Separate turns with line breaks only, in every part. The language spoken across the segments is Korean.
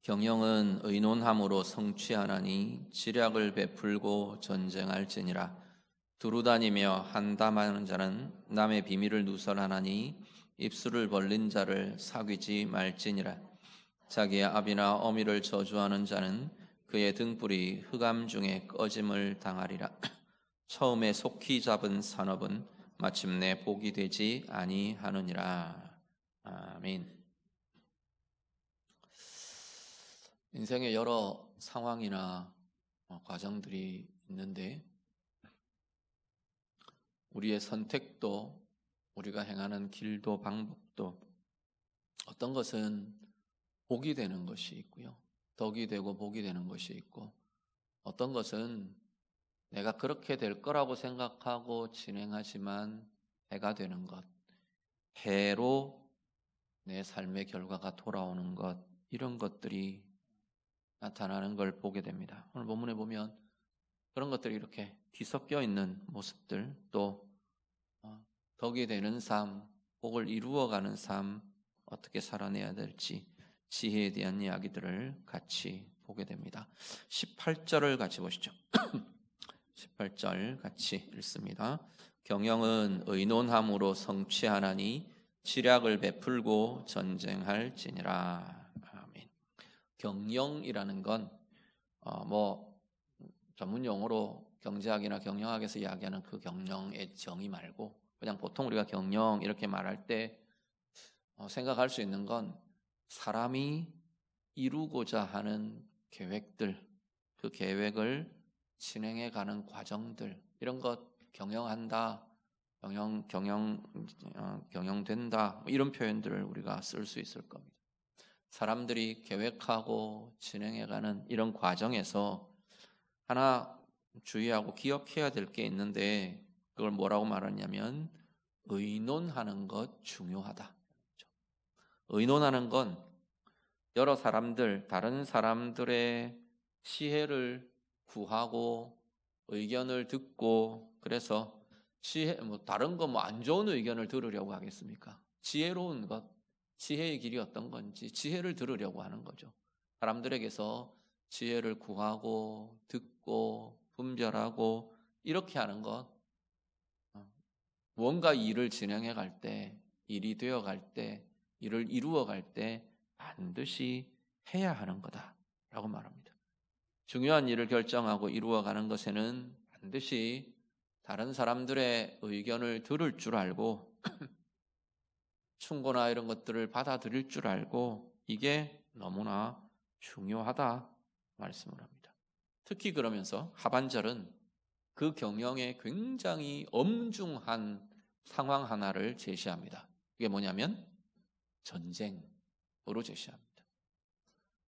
경영은 의논함으로 성취하나니 지략을 베풀고 전쟁할지니라. 두루다니며 한담하는 자는 남의 비밀을 누설하나니 입술을 벌린 자를 사귀지 말지니라. 자기의 아비나 어미를 저주하는 자는 그의 등불이 흑암 중에 꺼짐을 당하리라. 처음에 속히 잡은 산업은 마침내 복이 되지 아니하느니라. 아멘. 인생의 여러 상황이나 과정들이 있는데 우리의 선택도 우리가 행하는 길도 방법도 어떤 것은 복이 되는 것이 있고요. 덕이 되고 복이 되는 것이 있고 어떤 것은 내가 그렇게 될 거라고 생각하고 진행하지만 해가 되는 것, 해로 내 삶의 결과가 돌아오는 것, 이런 것들이 나타나는 걸 보게 됩니다. 오늘 본문에 보면 그런 것들이 이렇게 뒤섞여 있는 모습들, 또 덕이 되는 삶, 복을 이루어가는 삶, 어떻게 살아내야 될지 지혜에 대한 이야기들을 같이 보게 됩니다. 18절을 같이 보시죠. 18절 같이 읽습니다. 경영은 의논함으로 성취하나니 지략을 베풀고 전쟁할지니라. 아멘. 경영이라는 건 전문 용어로 경제학이나 경영학에서 이야기하는 그 경영의 정의 말고 그냥 보통 우리가 경영 이렇게 말할 때 생각할 수 있는 건 사람이 이루고자 하는 계획들, 그 계획을 진행해 가는 과정들, 이런 것 경영한다, 경영된다, 이런 표현들을 우리가 쓸 수 있을 겁니다. 사람들이 계획하고 진행해가는 이런 과정에서 하나 주의하고 기억해야 될 게 있는데 그걸 뭐라고 말하냐면 의논하는 것 중요하다. 의논하는 건 여러 사람들, 다른 사람들의 시혜를 구하고 의견을 듣고, 그래서 다른 거 안 좋은 의견을 들으려고 하겠습니까? 지혜로운 것, 지혜의 길이 어떤 건지 지혜를 들으려고 하는 거죠. 사람들에게서 지혜를 구하고 듣고 분별하고 이렇게 하는 것, 무언가 일을 진행해 갈 때, 일이 되어 갈 때, 일을 이루어 갈 때 반드시 해야 하는 거다라고 말합니다. 중요한 일을 결정하고 이루어가는 것에는 반드시 다른 사람들의 의견을 들을 줄 알고 충고나 이런 것들을 받아들일 줄 알고 이게 너무나 중요하다 말씀을 합니다. 특히 그러면서 하반절은 그 경영에 굉장히 엄중한 상황 하나를 제시합니다. 이게 뭐냐면 전쟁으로 제시합니다.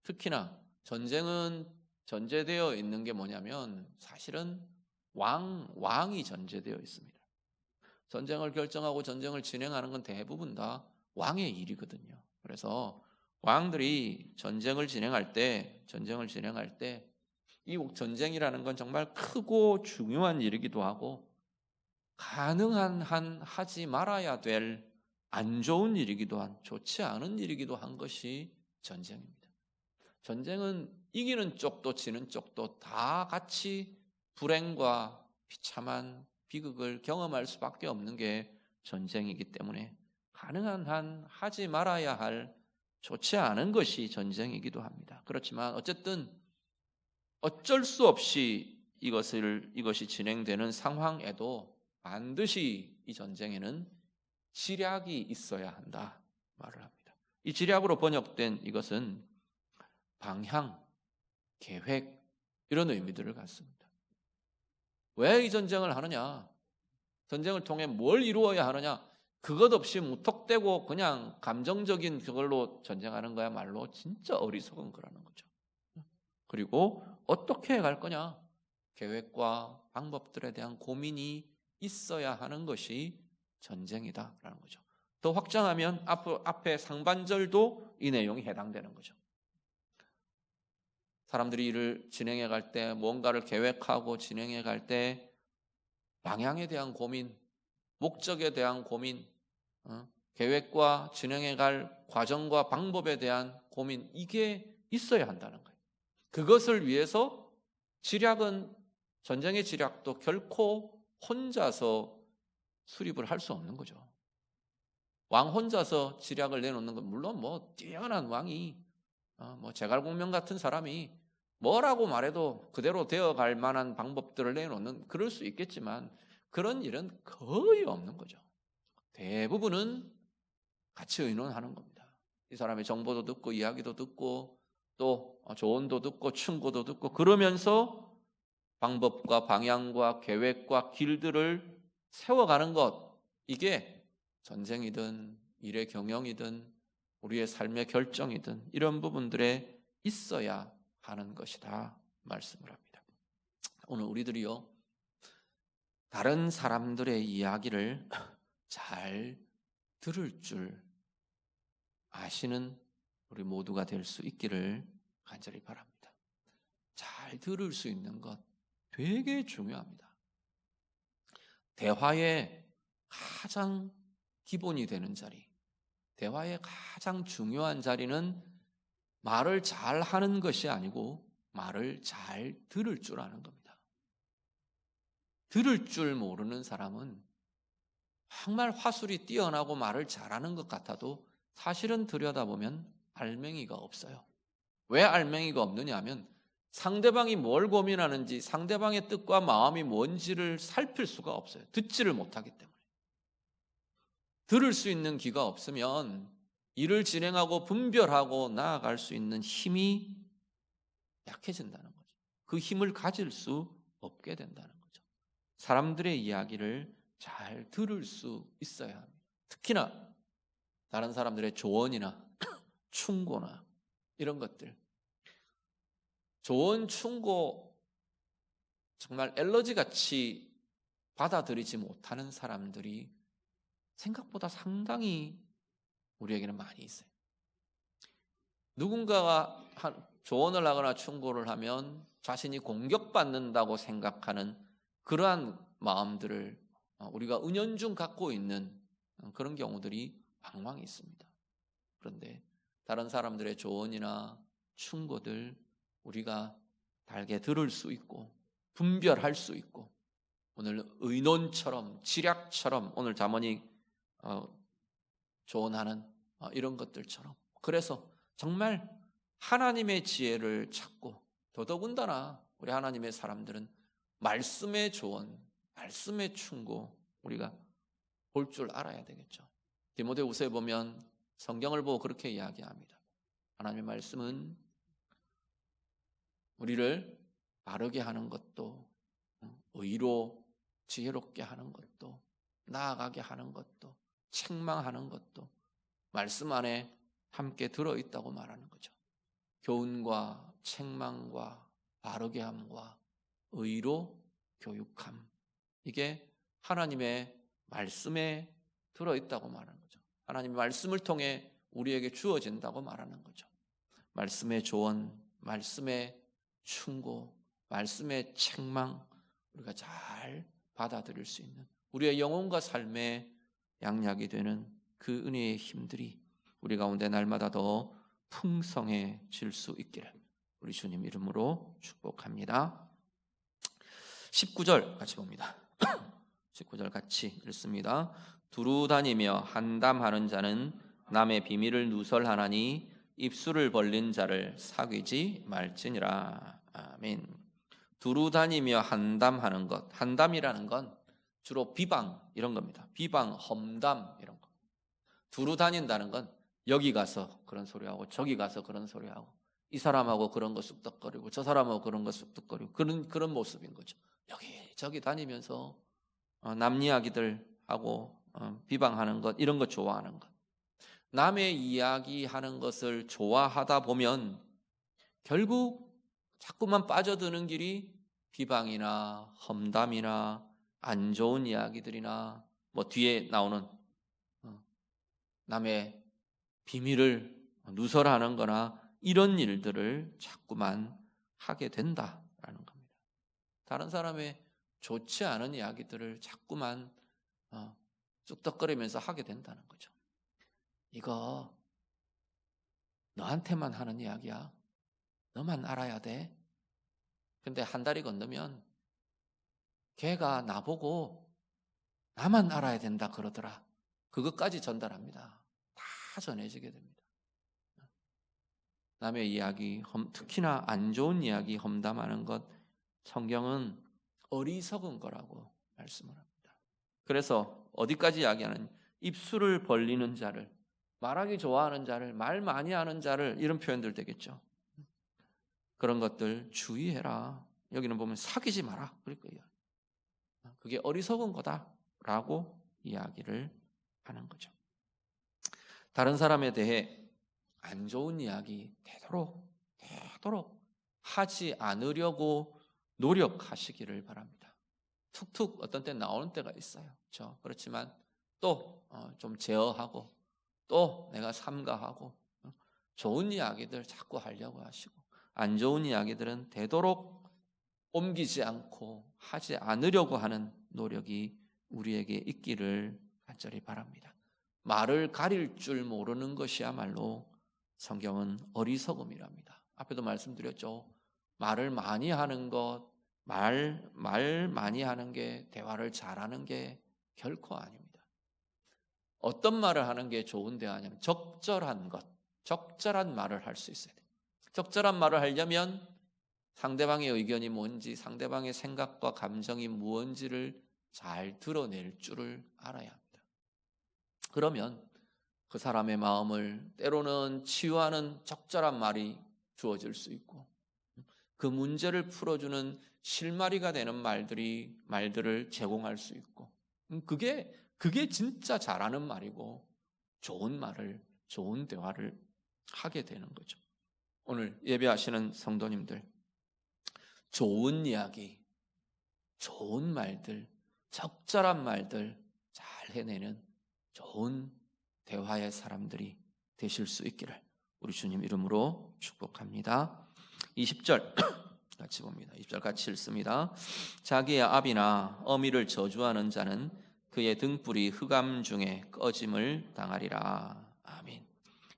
특히나 전쟁은 전제되어 있는 게 뭐냐면 사실은 왕이 전제되어 있습니다. 전쟁을 결정하고 전쟁을 진행하는 건 대부분 다 왕의 일이거든요. 그래서 왕들이 전쟁을 진행할 때 이 전쟁이라는 건 정말 크고 중요한 일이기도 하고 가능한 한 하지 말아야 될 안 좋은 일이기도 한, 좋지 않은 일이기도 한 것이 전쟁입니다. 전쟁은 이기는 쪽도 지는 쪽도 다 같이 불행과 비참한 비극을 경험할 수밖에 없는 게 전쟁이기 때문에 가능한 한 하지 말아야 할 좋지 않은 것이 전쟁이기도 합니다. 그렇지만 어쨌든 어쩔 수 없이 이것이 진행되는 상황에도 반드시 이 전쟁에는 지략이 있어야 한다 말을 합니다. 이 지략으로 번역된 이것은 방향, 계획 이런 의미들을 갖습니다. 왜 이 전쟁을 하느냐? 전쟁을 통해 뭘 이루어야 하느냐? 그것 없이 무턱대고 그냥 감정적인 그걸로 전쟁하는 거야말로 진짜 어리석은 거라는 거죠. 그리고 어떻게 해갈 거냐? 계획과 방법들에 대한 고민이 있어야 하는 것이 전쟁이다라는 거죠. 더 확장하면 앞에 상반절도 이 내용이 해당되는 거죠. 사람들이 일을 진행해 갈 때, 뭔가를 계획하고 진행해 갈 때 방향에 대한 고민, 목적에 대한 고민, 계획과 진행해 갈 과정과 방법에 대한 고민, 이게 있어야 한다는 거예요. 그것을 위해서 전쟁의 지략도 결코 혼자서 수립을 할 수 없는 거죠. 왕 혼자서 지략을 내놓는 건 물론 뛰어난 왕이 제갈공명 같은 사람이 뭐라고 말해도 그대로 되어갈 만한 방법들을 내놓는 그럴 수 있겠지만 그런 일은 거의 없는 거죠. 대부분은 같이 의논하는 겁니다. 이 사람의 정보도 듣고 이야기도 듣고 또 조언도 듣고 충고도 듣고 그러면서 방법과 방향과 계획과 길들을 세워가는 것, 이게 전쟁이든 일의 경영이든 우리의 삶의 결정이든 이런 부분들에 있어야 하는 것이다 말씀을 합니다. 오늘 우리들이요, 다른 사람들의 이야기를 잘 들을 줄 아시는 우리 모두가 될 수 있기를 간절히 바랍니다. 잘 들을 수 있는 것 되게 중요합니다. 대화의 가장 기본이 되는 자리, 대화의 가장 중요한 자리는 말을 잘 하는 것이 아니고 말을 잘 들을 줄 아는 겁니다. 들을 줄 모르는 사람은 정말 화술이 뛰어나고 말을 잘하는 것 같아도 사실은 들여다보면 알맹이가 없어요. 왜 알맹이가 없느냐 하면 상대방이 뭘 고민하는지 상대방의 뜻과 마음이 뭔지를 살필 수가 없어요. 듣지를 못하기 때문에. 들을 수 있는 귀가 없으면 일을 진행하고 분별하고 나아갈 수 있는 힘이 약해진다는 거죠. 그 힘을 가질 수 없게 된다는 거죠. 사람들의 이야기를 잘 들을 수 있어야 합니다. 특히나 다른 사람들의 조언이나 충고나 이런 것들, 조언, 충고 정말 엘러지같이 받아들이지 못하는 사람들이 생각보다 상당히 우리에게는 많이 있어요. 누군가가 조언을 하거나 충고를 하면 자신이 공격받는다고 생각하는 그러한 마음들을 우리가 은연중 갖고 있는 그런 경우들이 방망이 있습니다. 그런데 다른 사람들의 조언이나 충고들 우리가 달게 들을 수 있고 분별할 수 있고 오늘 의논처럼 지략처럼 오늘 잠언이 조언하는 이런 것들처럼 그래서 정말 하나님의 지혜를 찾고 더더군다나 우리 하나님의 사람들은 말씀의 조언, 말씀의 충고 우리가 볼 줄 알아야 되겠죠. 디모데후서에 보면 성경을 보고 그렇게 이야기합니다. 하나님의 말씀은 우리를 바르게 하는 것도 의로 지혜롭게 하는 것도 나아가게 하는 것도 책망하는 것도 말씀 안에 함께 들어있다고 말하는 거죠. 교훈과 책망과 바르게 함과 의로 교육함, 이게 하나님의 말씀에 들어있다고 말하는 거죠. 하나님의 말씀을 통해 우리에게 주어진다고 말하는 거죠. 말씀의 조언, 말씀의 충고, 말씀의 책망 우리가 잘 받아들일 수 있는 우리의 영혼과 삶의 양약이 되는 그 은혜의 힘들이 우리 가운데 날마다 더 풍성해질 수 있기를 우리 주님 이름으로 축복합니다. 19절 같이 봅니다. 19절 같이 읽습니다. 두루 다니며 한담하는 자는 남의 비밀을 누설하나니 입술을 벌린 자를 사귀지 말지니라. 아멘. 두루 다니며 한담하는 것, 한담이라는 건 주로 비방 이런 겁니다. 비방, 험담 이런 거. 두루 다닌다는 건 여기 가서 그런 소리하고 저기 가서 그런 소리하고 이 사람하고 그런 거 쑥덕거리고 저 사람하고 그런 거 쑥덕거리고 그런 모습인 거죠. 여기 저기 다니면서 남 이야기들 하고 비방하는 것 이런 거 좋아하는 것. 남의 이야기하는 것을 좋아하다 보면 결국 자꾸만 빠져드는 길이 비방이나 험담이나 안 좋은 이야기들이나 뒤에 나오는 남의 비밀을 누설하는 거나 이런 일들을 자꾸만 하게 된다라는 겁니다. 다른 사람의 좋지 않은 이야기들을 자꾸만 쑥덕거리면서 하게 된다는 거죠. 이거 너한테만 하는 이야기야. 너만 알아야 돼. 근데 한 달이 건너면 걔가 나보고 나만 알아야 된다 그러더라. 그것까지 전달합니다. 다 전해지게 됩니다. 남의 이야기, 특히나 안 좋은 이야기 험담하는 것, 성경은 어리석은 거라고 말씀을 합니다. 그래서 어디까지 이야기하는, 입술을 벌리는 자를, 말하기 좋아하는 자를, 말 많이 하는 자를, 이런 표현들 되겠죠. 그런 것들 주의해라. 여기는 보면 사귀지 마라. 그럴 거예요. 그게 어리석은 거다라고 이야기를 하는 거죠. 다른 사람에 대해 안 좋은 이야기 되도록 하지 않으려고 노력하시기를 바랍니다. 툭툭 어떤 때 나오는 때가 있어요. 그렇죠? 그렇지만 또 좀 제어하고 또 내가 삼가하고 좋은 이야기들 자꾸 하려고 하시고 안 좋은 이야기들은 되도록 옮기지 않고 하지 않으려고 하는 노력이 우리에게 있기를 간절히 바랍니다. 말을 가릴 줄 모르는 것이야말로 성경은 어리석음이랍니다. 앞에도 말씀드렸죠. 말을 많이 하는 것, 말 많이 하는 게, 대화를 잘하는 게 결코 아닙니다. 어떤 말을 하는 게 좋은 대화냐면 적절한 것, 적절한 말을 할 수 있어야 돼요. 적절한 말을 하려면 상대방의 의견이 뭔지, 상대방의 생각과 감정이 무엇인지를 잘 드러낼 줄을 알아야 합니다. 그러면 그 사람의 마음을 때로는 치유하는 적절한 말이 주어질 수 있고 그 문제를 풀어주는 실마리가 되는 말들을 제공할 수 있고 그게 진짜 잘하는 말이고 좋은 말을, 좋은 대화를 하게 되는 거죠. 오늘 예배하시는 성도님들, 좋은 이야기, 좋은 말들, 적절한 말들 잘 해내는 좋은 대화의 사람들이 되실 수 있기를 우리 주님 이름으로 축복합니다. 20절 같이 봅니다. 20절 같이 읽습니다. 자기의 아비나 어미를 저주하는 자는 그의 등불이 흑암 중에 꺼짐을 당하리라. 아멘.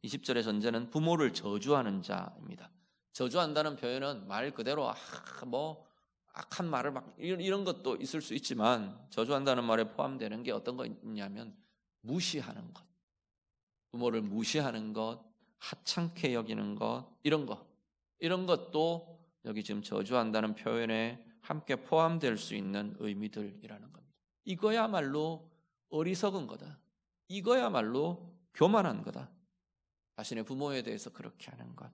20절의 전제는 부모를 저주하는 자입니다. 저주한다는 표현은 말 그대로 악한 말을 막 이런 것도 있을 수 있지만 저주한다는 말에 포함되는 게 어떤 거 있냐면 무시하는 것, 부모를 무시하는 것, 하찮게 여기는 것, 이런 것도 여기 지금 저주한다는 표현에 함께 포함될 수 있는 의미들이라는 겁니다. 이거야말로 어리석은 거다. 이거야말로 교만한 거다. 자신의 부모에 대해서 그렇게 하는 것.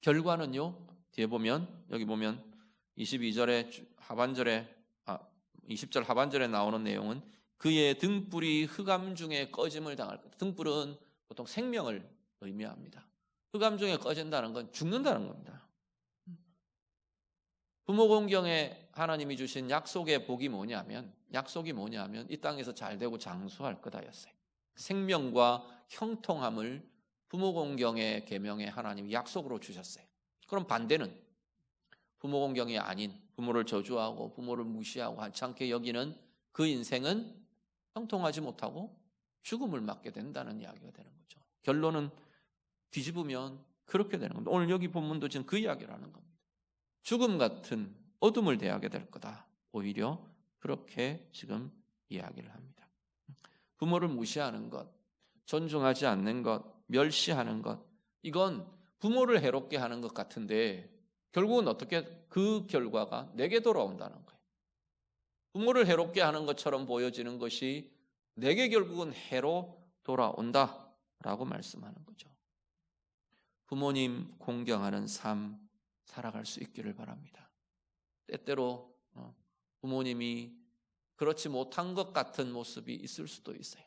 결과는요, 뒤에 보면, 여기 보면 22절의 하반절에 20절 하반절에 나오는 내용은 그의 등불이 흑암 중에 꺼짐을 당할 것. 등불은 보통 생명을 의미합니다. 흑암 중에 꺼진다는 건 죽는다는 겁니다. 부모 공경에 하나님이 주신 약속의 복이 뭐냐면 이 땅에서 잘 되고 장수할 거다였어요. 생명과 형통함을 부모 공경의 계명에 하나님이 약속으로 주셨어요. 그럼 반대는 부모 공경이 아닌 부모를 저주하고 부모를 무시하고 하찮게 여기는 그 인생은 형통하지 못하고 죽음을 맞게 된다는 이야기가 되는 거죠. 결론은 뒤집으면 그렇게 되는 겁니다. 오늘 여기 본문도 지금 그 이야기를 하는 겁니다. 죽음 같은 어둠을 대하게 될 거다. 오히려 그렇게 지금 이야기를 합니다. 부모를 무시하는 것, 존중하지 않는 것, 멸시하는 것, 이건 부모를 해롭게 하는 것 같은데 결국은 어떻게 그 결과가 내게 돌아온다는 거예요. 부모를 해롭게 하는 것처럼 보여지는 것이 내게 결국은 해로 돌아온다라고 말씀하는 거죠. 부모님 공경하는 삶 살아갈 수 있기를 바랍니다. 때때로 부모님이 그렇지 못한 것 같은 모습이 있을 수도 있어요.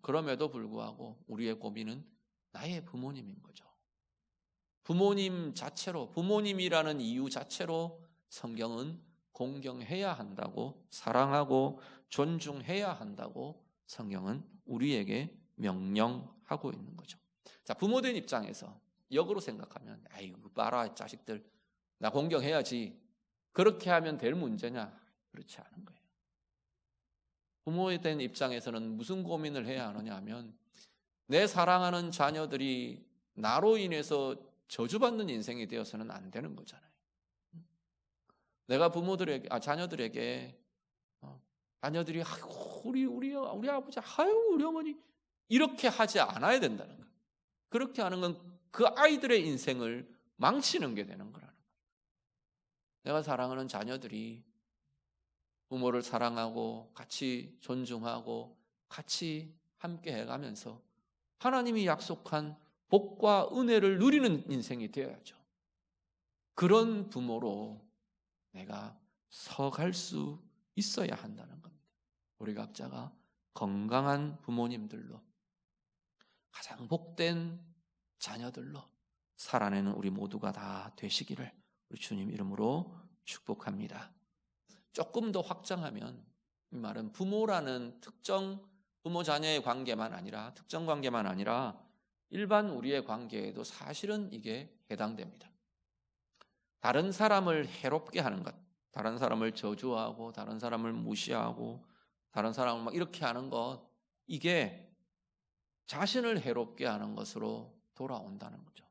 그럼에도 불구하고 우리의 고민은 나의 부모님인 거죠. 부모님 자체로, 부모님이라는 이유 자체로 성경은 공경해야 한다고, 사랑하고 존중해야 한다고 성경은 우리에게 명령하고 있는 거죠. 자, 부모된 입장에서 역으로 생각하면 아이고 봐라 자식들 나 공경해야지, 그렇게 하면 될 문제냐? 그렇지 않은 거예요. 부모에 된 입장에서는 무슨 고민을 해야 하느냐 하면 내 사랑하는 자녀들이 나로 인해서 저주받는 인생이 되어서는 안 되는 거잖아요. 내가 부모들에게, 자녀들에게, 자녀들이 아이고, 우리 아버지, 아유, 우리 어머니 이렇게 하지 않아야 된다는 거예요. 그렇게 하는 건 그 아이들의 인생을 망치는 게 되는 거라는 거예요. 내가 사랑하는 자녀들이 부모를 사랑하고 같이 존중하고 같이 함께 해가면서 하나님이 약속한 복과 은혜를 누리는 인생이 되어야죠. 그런 부모로 내가 서갈 수 있어야 한다는 겁니다. 우리 각자가 건강한 부모님들로, 가장 복된 자녀들로 살아내는 우리 모두가 다 되시기를 우리 주님 이름으로 축복합니다. 조금 더 확장하면 이 말은 부모라는 특정 부모 자녀의 관계만 아니라, 특정 관계만 아니라 일반 우리의 관계에도 사실은 이게 해당됩니다. 다른 사람을 해롭게 하는 것, 다른 사람을 저주하고 다른 사람을 무시하고 다른 사람을 막 이렇게 하는 것, 이게 자신을 해롭게 하는 것으로 돌아온다는 거죠.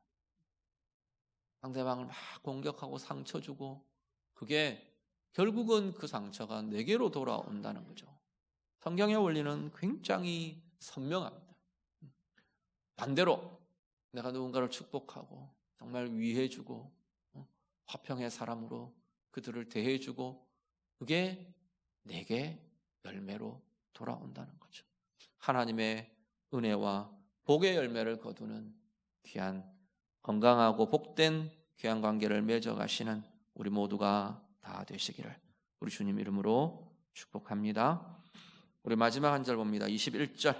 상대방을 막 공격하고 상처 주고, 그게 결국은 그 상처가 내게로 돌아온다는 거죠. 성경의 원리는 굉장히 선명합니다. 반대로 내가 누군가를 축복하고 정말 위해주고 화평의 사람으로 그들을 대해주고, 그게 내게 열매로 돌아온다는 거죠. 하나님의 은혜와 복의 열매를 거두는 귀한, 건강하고 복된 귀한 관계를 맺어가시는 우리 모두가 다 되시기를 우리 주님 이름으로 축복합니다. 우리 마지막 한 절 봅니다. 21절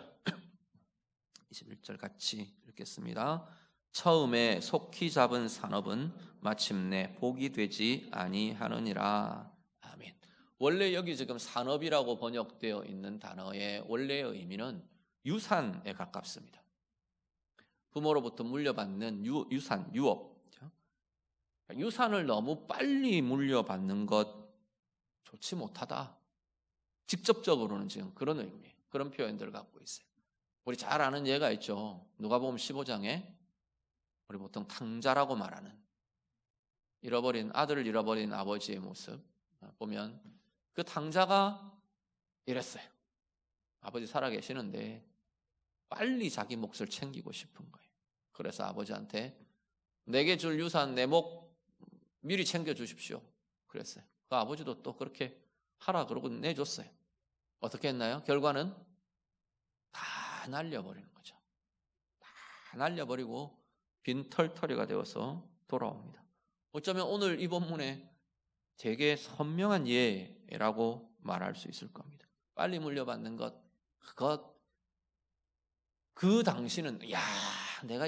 같이 읽겠습니다. 처음에 속히 잡은 산업은 마침내 복이 되지 아니하느니라. 아멘. 원래 여기 지금 산업이라고 번역되어 있는 단어의 원래의 의미는 유산에 가깝습니다. 부모로부터 물려받는 유산, 유업. 유산을 너무 빨리 물려받는 것 좋지 못하다. 직접적으로는 지금 그런 의미, 그런 표현들을 갖고 있어요. 우리 잘 아는 예가 있죠. 누가복음 15장에 우리 보통 탕자라고 말하는, 아들을 잃어버린 아버지의 모습 보면 그 탕자가 이랬어요. 아버지 살아계시는데 빨리 자기 몫을 챙기고 싶은 거예요. 그래서 아버지한테 내게 줄 유산, 내 몫 미리 챙겨주십시오 그랬어요. 그 아버지도 또 그렇게 하라 그러고 내줬어요. 어떻게 했나요? 결과는 다 날려버리는 거죠. 다 날려버리고 빈털터리가 되어서 돌아옵니다. 어쩌면 오늘 이 본문에 되게 선명한 예라고 말할 수 있을 겁니다. 빨리 물려받는 것, 그 당시는 야, 내가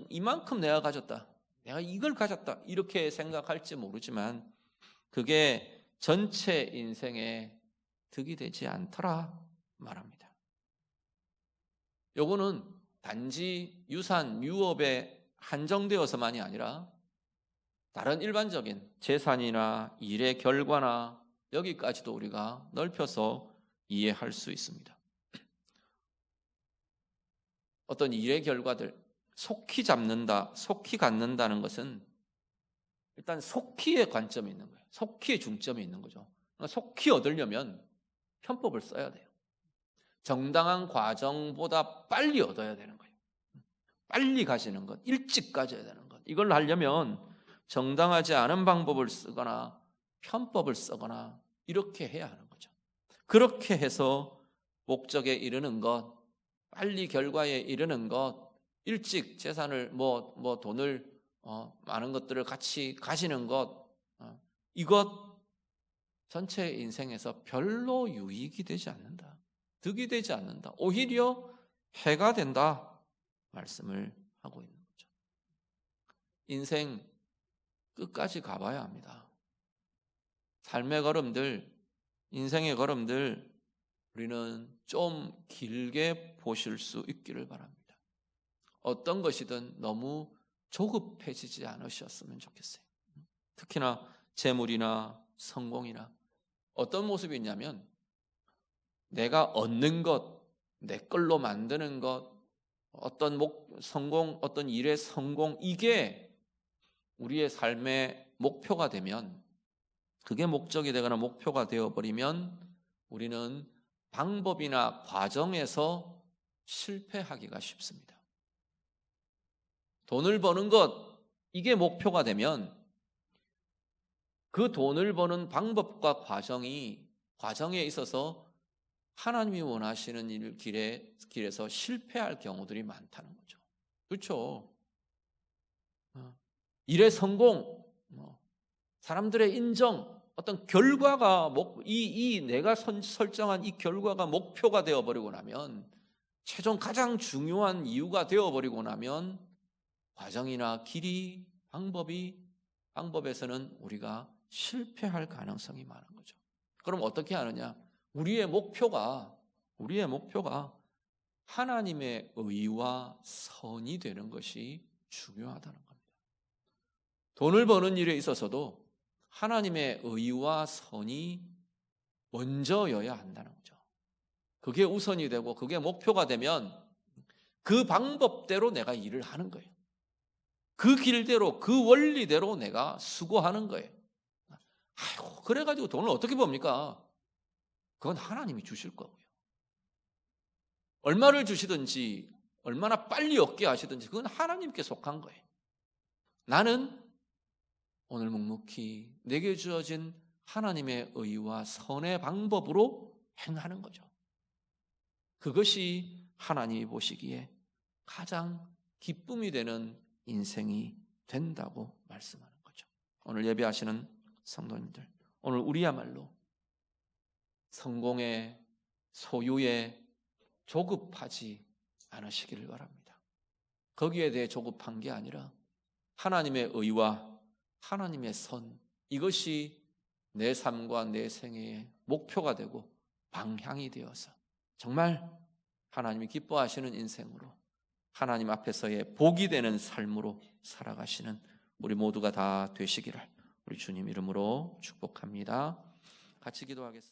이만큼 내가 가졌다, 내가 이걸 가졌다 이렇게 생각할지 모르지만 그게 전체 인생에 득이 되지 않더라 말합니다. 요거는 단지 유산, 유업에 한정되어서만이 아니라 다른 일반적인 재산이나 일의 결과나 여기까지도 우리가 넓혀서 이해할 수 있습니다. 어떤 일의 결과들, 속히 잡는다, 속히 갖는다는 것은 일단 속히의 관점이 있는 거예요. 속히의 중점이 있는 거죠. 그러니까 속히 얻으려면 편법을 써야 돼요. 정당한 과정보다 빨리 얻어야 되는 거예요. 빨리 가지는 것, 일찍 가져야 되는 것. 이걸 하려면 정당하지 않은 방법을 쓰거나 편법을 쓰거나 이렇게 해야 하는 거죠. 그렇게 해서 목적에 이르는 것, 빨리 결과에 이르는 것, 일찍 재산을 돈을 많은 것들을 같이 가지는 것, 이것 전체 인생에서 별로 유익이 되지 않는다. 득이 되지 않는다. 오히려 해가 된다 말씀을 하고 있는 거죠. 인생 끝까지 가봐야 합니다. 삶의 걸음들, 인생의 걸음들 우리는 좀 길게 보실 수 있기를 바랍니다. 어떤 것이든 너무 조급해지지 않으셨으면 좋겠어요. 특히나 재물이나 성공이나 어떤 모습이 있냐면 내가 얻는 것, 내 걸로 만드는 것, 어떤 성공, 어떤 일의 성공, 이게 우리의 삶의 목표가 되면, 그게 목적이 되거나 목표가 되어버리면 우리는 방법이나 과정에서 실패하기가 쉽습니다. 돈을 버는 것, 이게 목표가 되면 그 돈을 버는 방법과 과정에 있어서 하나님이 원하시는 길에서 실패할 경우들이 많다는 거죠. 그렇죠? 일의 성공, 사람들의 인정, 어떤 결과가 내가 설정한 이 결과가 목표가 되어버리고 나면, 최종 가장 중요한 이유가 되어버리고 나면 과정이나 길이, 방법에서는 우리가 실패할 가능성이 많은 거죠. 그럼 어떻게 하느냐? 우리의 목표가 하나님의 의와 선이 되는 것이 중요하다는 겁니다. 돈을 버는 일에 있어서도 하나님의 의와 선이 먼저여야 한다는 거죠. 그게 우선이 되고 그게 목표가 되면 그 방법대로 내가 일을 하는 거예요. 그 길대로, 그 원리대로 내가 수고하는 거예요. 아이고, 그래가지고 돈을 어떻게 법니까? 그건 하나님이 주실 거고요. 얼마를 주시든지, 얼마나 빨리 얻게 하시든지, 그건 하나님께 속한 거예요. 나는 오늘 묵묵히 내게 주어진 하나님의 의와 선의 방법으로 행하는 거죠. 그것이 하나님이 보시기에 가장 기쁨이 되는 인생이 된다고 말씀하는 거죠. 오늘 예배하시는 성도님들, 오늘 우리야말로 성공에, 소유에 조급하지 않으시기를 바랍니다. 거기에 대해 조급한 게 아니라 하나님의 의와 하나님의 선, 이것이 내 삶과 내 생애의 목표가 되고 방향이 되어서 정말 하나님이 기뻐하시는 인생으로, 하나님 앞에서의 복이 되는 삶으로 살아가시는 우리 모두가 다 되시기를 우리 주님 이름으로 축복합니다. 같이 기도하겠습니다.